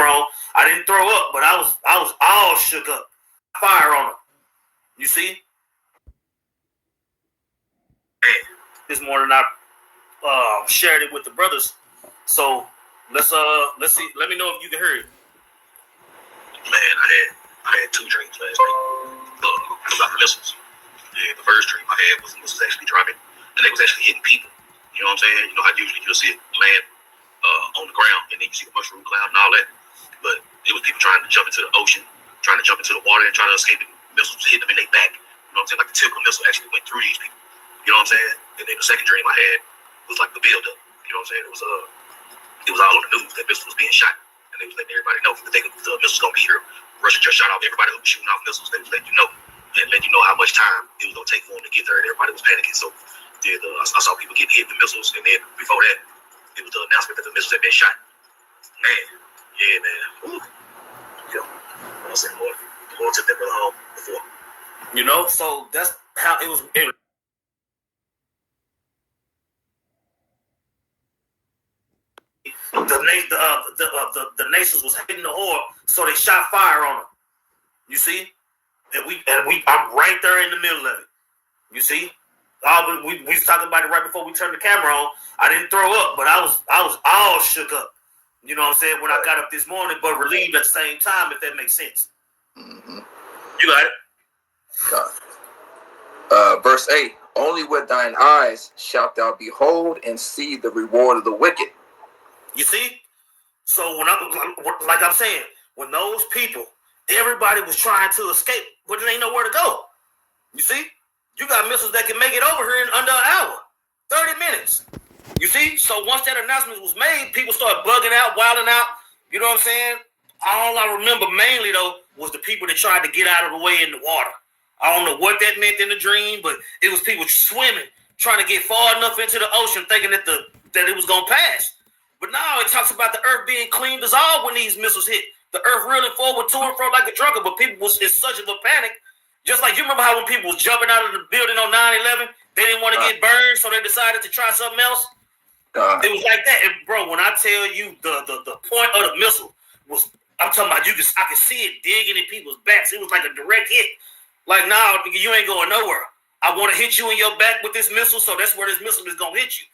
on. I didn't throw up, but I was all shook up. Fire on them. You see? This morning I shared it with the brothers. So let's see. Let me know if you can hear it. Man, I had two dreams last night about the missiles. Yeah, the first dream I had was actually dropping, and they was actually hitting people. You know what I'm saying? You know how usually you'll see it land on the ground, and then you see the mushroom cloud and all that. But it was people trying to jump into the ocean, trying to jump into the water, and trying to escape it. Missiles hitting them in their back. You know what I'm saying? Like the typical missile actually went through these people. You know what I'm saying? And then the second dream I had was like the build-up. You know what I'm saying? It was all on the news that missiles was being shot, and they was letting everybody know that the missiles gonna be here. Russia just shot off everybody who was shooting off missiles. They was letting you know, and letting you know how much time it was gonna take for them to get there, and everybody was panicking. So I saw people getting hit with missiles, and then before that, it was the announcement that the missiles had been shot. Man, yeah, man. Ooh. You know, I was saying, Lord, the Lord took that brother home before. You know, so that's how it was. The nations was hating the whore, so they shot fire on them. You see, and I'm right there in the middle of it. You see, we was talking about it right before we turned the camera on. I didn't throw up, but I was all shook up. You know what I'm saying? When I got up this morning, but relieved at the same time, if that makes sense. Mm-hmm. You got it. God. Verse 8, only with thine eyes shalt thou behold and see the reward of the wicked. You see? So like I'm saying, when those people, everybody was trying to escape, but there ain't nowhere to go. You see? You got missiles that can make it over here in under an hour, 30 minutes. You see? So once that announcement was made, people started bugging out, wilding out. You know what I'm saying? All I remember mainly, though, was the people that tried to get out of the way in the water. I don't know what that meant in the dream, but it was people swimming, trying to get far enough into the ocean, thinking that it was going to pass. But now it talks about the earth being clean dissolved when these missiles hit. The earth reeling forward to and fro like a drunkard, but people was in such of a panic. Just like you remember how when people was jumping out of the building on 9/11, they didn't want to get burned, so they decided to try something else. It was like that. And bro, when I tell you the point of the missile was, I'm talking about I could see it digging in people's backs. It was like a direct hit. Like, nah, you ain't going nowhere. I want to hit you in your back with this missile, so that's where this missile is going to hit you.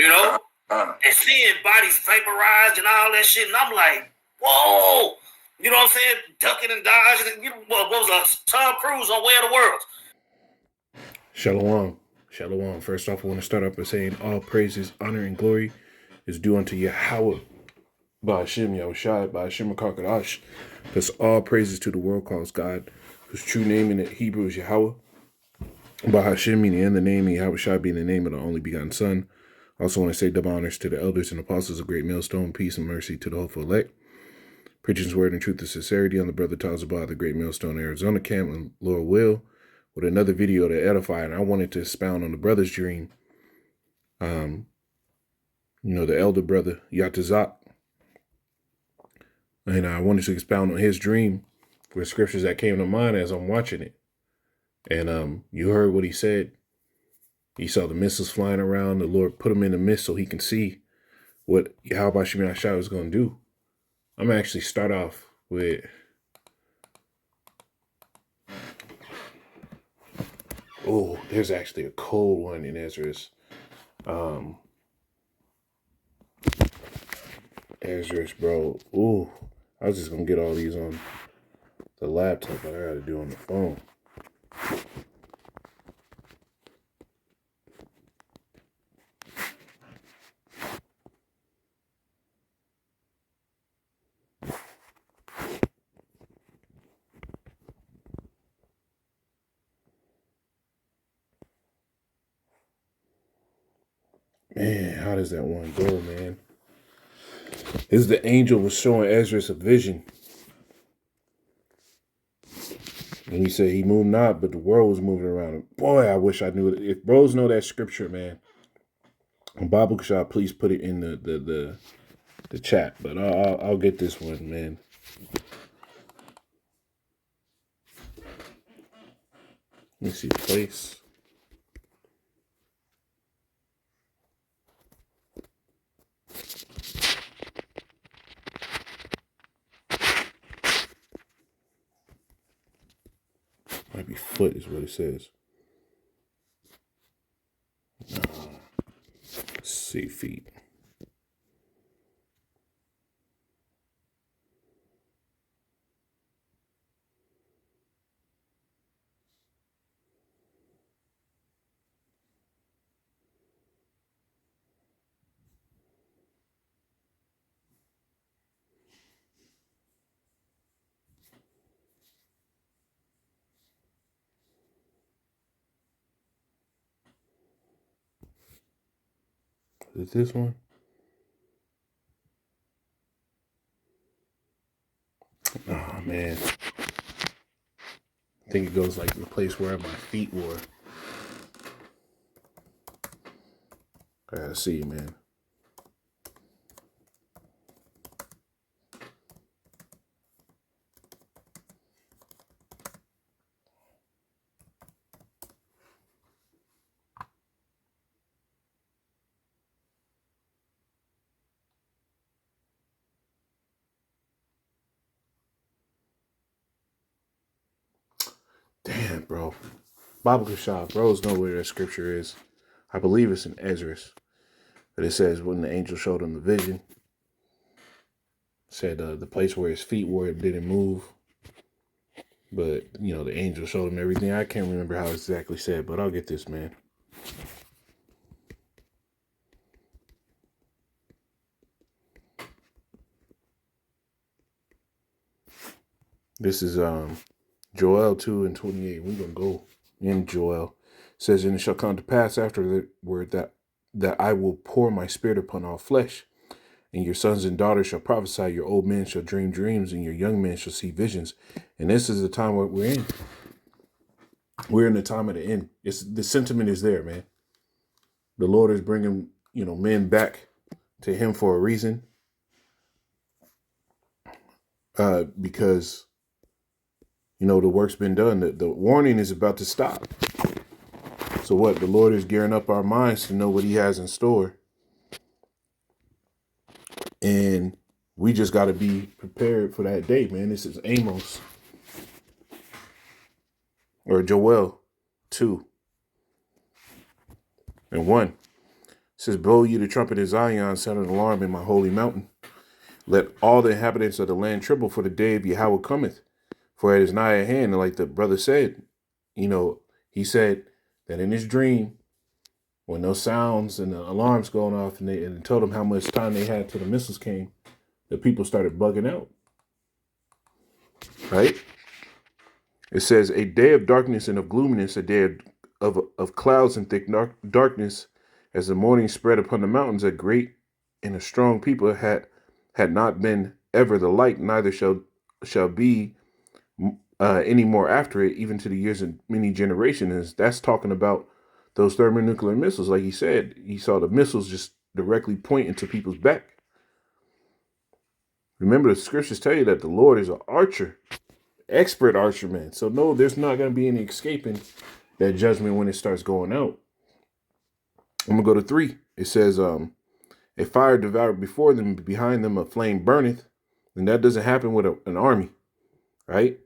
You know? And seeing bodies vaporized and all that shit, and I'm like, whoa. You know what I'm saying? Ducking and dodging. What was Tom Cruise on Way of the World? Shalom. Shalom. First off, I want to start off by saying all praises, honor, and glory is due unto Yahweh, by Hashem Yahushai, by Hashem HaKadosh. That's all praises to the world-class God, whose true name in the Hebrew is Yahweh. By Hashem meaning in the name, and Yahushai being the name of the only begotten Son. I also want to say double honors to the elders and apostles of Great Millstone, peace and mercy to the hopeful elect. Preaching his word in truth and sincerity on the Brother Tazabah, the Great Millstone, Arizona camp, and Lord will, with another video to edify, and I wanted to expound on the brother's dream. The elder brother, Yatazak. And I wanted to expound on his dream with scriptures that came to mind as I'm watching it. And you heard what he said. He saw the missiles flying around. The Lord put him in the mist so he can see what Yahweh Shemini Ashai was going to do. I'm going to actually start off with... Oh, there's actually a cold one in Ezra's. Ezra's, bro. Ooh, I was just going to get all these on the laptop, but I got to do on the phone. Man, how does that one go, man? This the angel was showing Ezra a vision. And he said he moved not, but the world was moving around him. Boy, I wish I knew it. If bros know that scripture, man, Bible shop, please put it in the chat. But I'll get this one, man. Let me see place. Might be foot is what it says. Let's see, feet. Is it this one? Oh man. I think it goes like the place where my feet were. I gotta see, man. Damn, bro. Bible Kashaf, bros know where that scripture is. I believe it's in Ezra. But it says when the angel showed him the vision, said the place where his feet were, it didn't move. But, you know, the angel showed him everything. I can't remember how it exactly said, but I'll get this, man. This is Joel 2:28. We're going to go in Joel. It says, and it shall come to pass after the word that I will pour my spirit upon all flesh. And your sons and daughters shall prophesy, your old men shall dream dreams, and your young men shall see visions. And this is the time what we're in. We're in the time of the end. The sentiment is there, man. The Lord is bringing, men back to him for a reason. Because, the work's been done. The warning is about to stop. So what? The Lord is gearing up our minds to know what he has in store. And we just got to be prepared for that day, man. This is Amos or Joel 2:1. It says, blow you the trumpet in Zion, sound an alarm in my holy mountain. Let all the inhabitants of the land tremble, for the day of Yahweh cometh. For it is nigh at hand. And like the brother said, he said that in his dream, when those sounds and the alarms going off and they told them how much time they had till the missiles came, the people started bugging out. Right? It says, a day of darkness and of gloominess, a day of clouds and thick darkness, as the morning spread upon the mountains, a great and a strong people had not been ever the like, neither shall be any more after it, even to the years of many generations. That's talking about those thermonuclear missiles. Like he said, he saw the missiles just directly pointing to people's back. Remember, the scriptures tell you that the Lord is an archer, expert archer, man. So no, there's not going to be any escaping that judgment when it starts going out. I'm going to go to 3. It says, a fire devoured before them, behind them a flame burneth. And that doesn't happen with an army, right?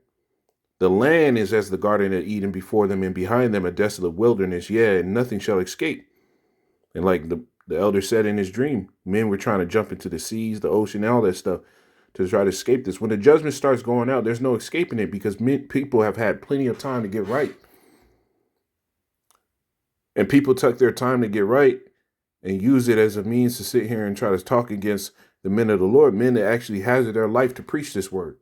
The land is as the garden of Eden before them, and behind them a desolate wilderness. Yeah, and nothing shall escape. And like the elder said in his dream, men were trying to jump into the seas, the ocean, all that stuff to try to escape this. When the judgment starts going out, there's no escaping it, because people have had plenty of time to get right. And people took their time to get right and use it as a means to sit here and try to talk against the men of the Lord, men that actually hazard their life to preach this word.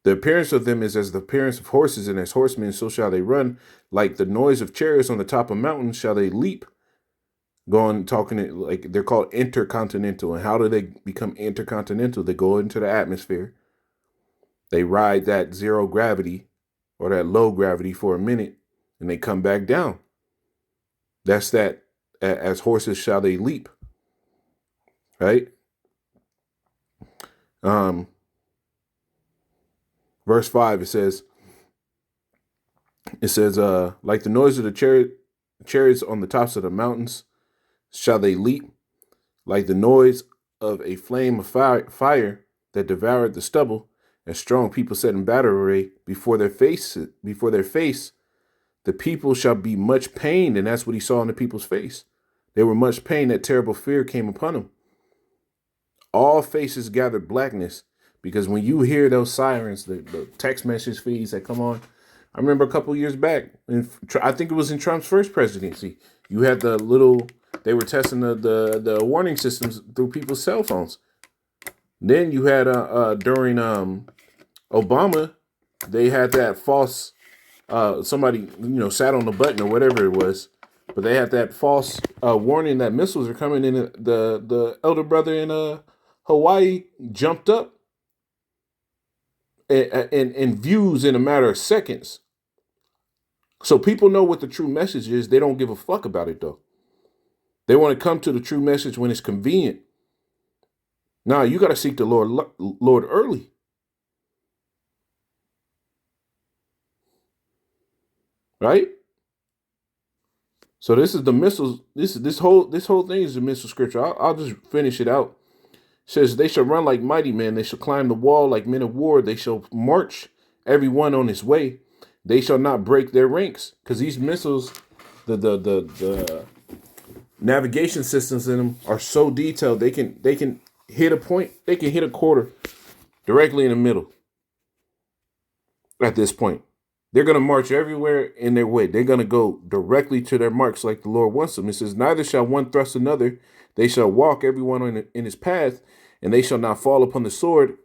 The appearance of them is as the appearance of horses, and as horsemen, so shall they run. Like the noise of chariots on the top of mountains shall they leap. Talking like they're called intercontinental. And how do they become intercontinental? They go into the atmosphere. They ride that zero gravity or that low gravity for a minute, and they come back down. That's that. As horses shall they leap. Right? Verse 5, it says, like the noise of the chariots on the tops of the mountains shall they leap, like the noise of a flame of fire that devoured the stubble. and strong people set in battle array before their face, the people shall be much pained. And that's what he saw in the people's face. They were much pain. That terrible fear came upon them. All faces gathered blackness, because when you hear those sirens, the text message feeds that come on, I remember a couple years back, and I think it was in Trump's first presidency, you had they were testing the warning systems through people's cell phones. Then you had during Obama, they had that false somebody sat on the button or whatever it was, but they had that false warning that missiles are coming in. The elder brother in Hawaii jumped up and views in a matter of seconds. So people know what the true message is. They don't give a fuck about it though. They want to come to the true message when it's convenient. Nah, you got to seek the Lord early. Right? So this is the missiles. This whole thing is a missile scripture. I'll just finish it out. It says, they shall run like mighty men. They shall climb the wall like men of war. They shall march every one on his way. They shall not break their ranks. Because these missiles, the navigation systems in them are so detailed. They can hit a point. They can hit a quarter directly in the middle. At this point, they're going to march everywhere in their way. They're going to go directly to their marks like the Lord wants them. It says, neither shall one thrust another. They shall walk everyone in his path, and they shall not fall upon the sword.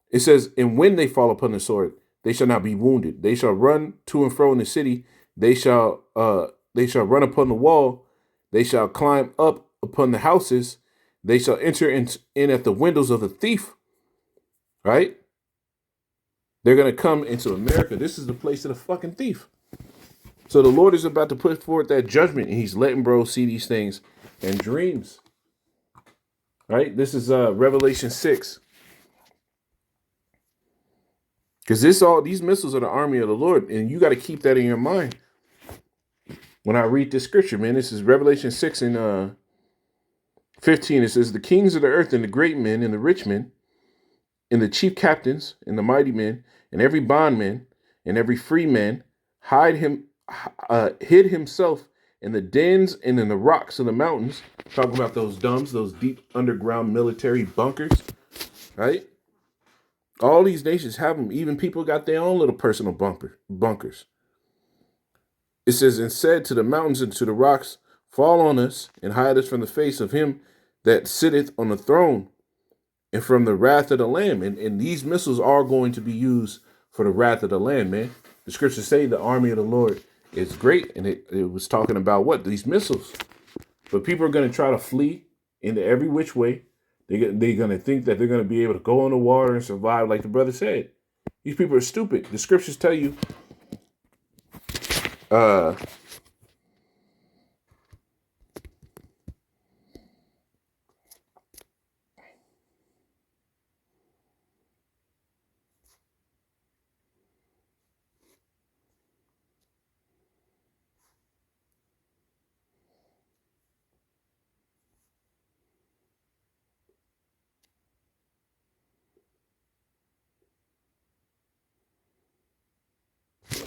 It says, and when they fall upon the sword, they shall not be wounded. They shall run to and fro in the city. They shall run upon the wall. They shall climb up upon the houses. They shall enter in at the windows of the thief. Right? They're going to come into America. This is the place of the fucking thief. So the Lord is about to put forth that judgment, and he's letting bro see these things in dreams. Right? This is Revelation 6. Because these missiles are the army of the Lord, and you got to keep that in your mind. When I read this scripture, man, this is Revelation 6 and 15. It says, the kings of the earth and the great men and the rich men and the chief captains and the mighty men and every bondman and every free man hid himself in the dens and in the rocks of the mountains. Talking about those dumbs, those deep underground military bunkers, right? All these nations have them. Even people got their own little personal bunkers. It says, and said to the mountains and to the rocks, fall on us and hide us from the face of him that sitteth on the throne and from the wrath of the Lamb. And these missiles are going to be used for the wrath of the Lamb, man. The scriptures say the army of the Lord is great. And it was talking about what? These missiles. But people are going to try to flee into every which way. They're going to think that they're going to be able to go on the water and survive, like the brother said. These people are stupid. The scriptures tell you, I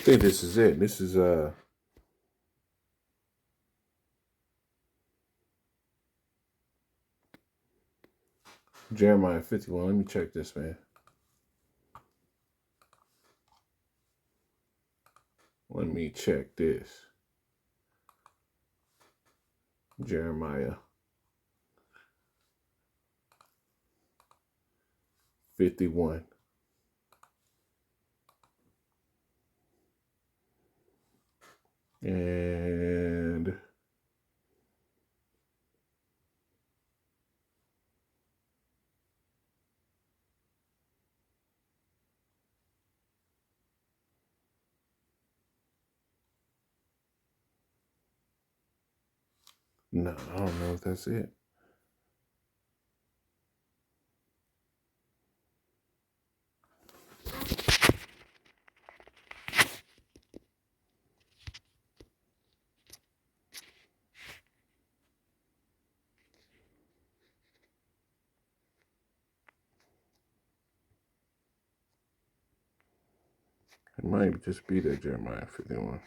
think this is it. This is Jeremiah 51. Let me check this, man. Let me check this. Jeremiah 51. And no, I don't know if that's it. It might just be that Jeremiah 51.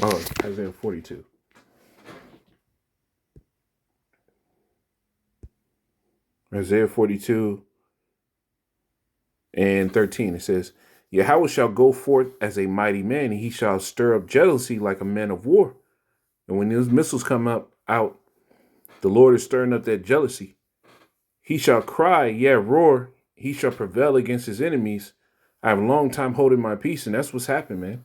Oh, Isaiah 42. Isaiah 42 and 13. It says, Yahweh shall go forth as a mighty man, and he shall stir up jealousy like a man of war. And when those missiles come out, the Lord is stirring up that jealousy. He shall cry, roar. He shall prevail against his enemies. I have a long time holding my peace, and that's what's happened, man.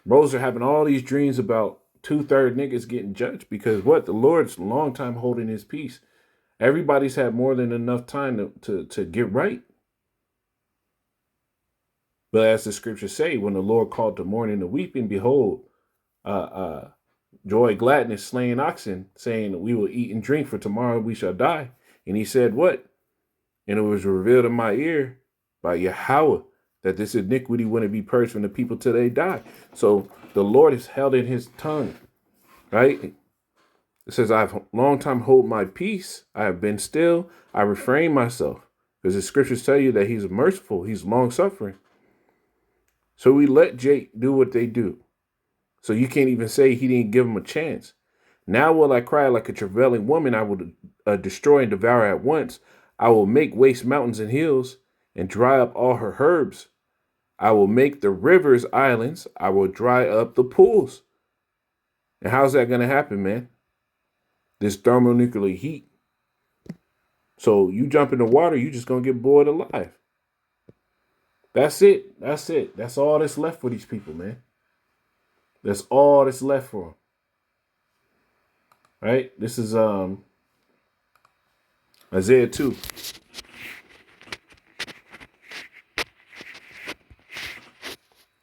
Bros are having all these dreams about 2/3 niggas getting judged because what? The Lord's a long time holding his peace. Everybody's had more than enough time to get right. But as the scriptures say, when the Lord called to mourning and weeping, behold, joy, gladness, slaying oxen, saying, we will eat and drink, for tomorrow we shall die. And he said, what? And it was revealed in my ear by Yahweh that this iniquity wouldn't be purged from the people till they die. So the Lord is held in his tongue, right? It says, I've long time hold my peace. I have been still. I refrain myself. Because the scriptures tell you that he's merciful. He's long suffering. So we let Jake do what they do. So you can't even say he didn't give him a chance. Now will I cry like a travailing woman. I will destroy and devour at once. I will make waste mountains and hills and dry up all her herbs. I will make the rivers islands. I will dry up the pools. And how's that going to happen, man? This thermonuclear heat. So you jump in the water, you just going to get boiled alive. That's it. That's it. That's all that's left for these people, man. That's all that's left for them. Right? This is Isaiah 2.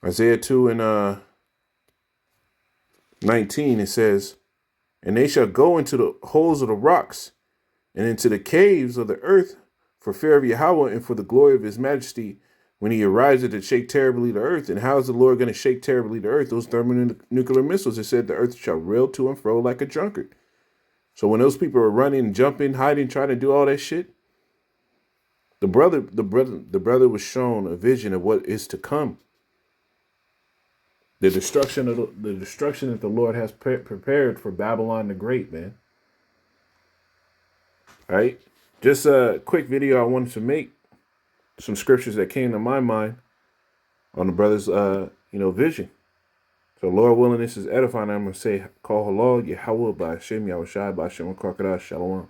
Isaiah 2 and 19, it says, and they shall go into the holes of the rocks and into the caves of the earth for fear of Yahweh and for the glory of his majesty when he arises to shake terribly the earth. And how is the Lord going to shake terribly the earth? Those thermonuclear missiles, it said the earth shall reel to and fro like a drunkard. So when those people are running, jumping, hiding, trying to do all that shit, the brother was shown a vision of what is to come. The destruction that the Lord has prepared for Babylon the Great, man. Right? Just a quick video I wanted to make. Some scriptures that came to my mind on the brother's vision. So Lord willing, this is edifying. I'm gonna say, call halal, Yahweh, by Hashem, Yahushai, by Hashem, Shalom.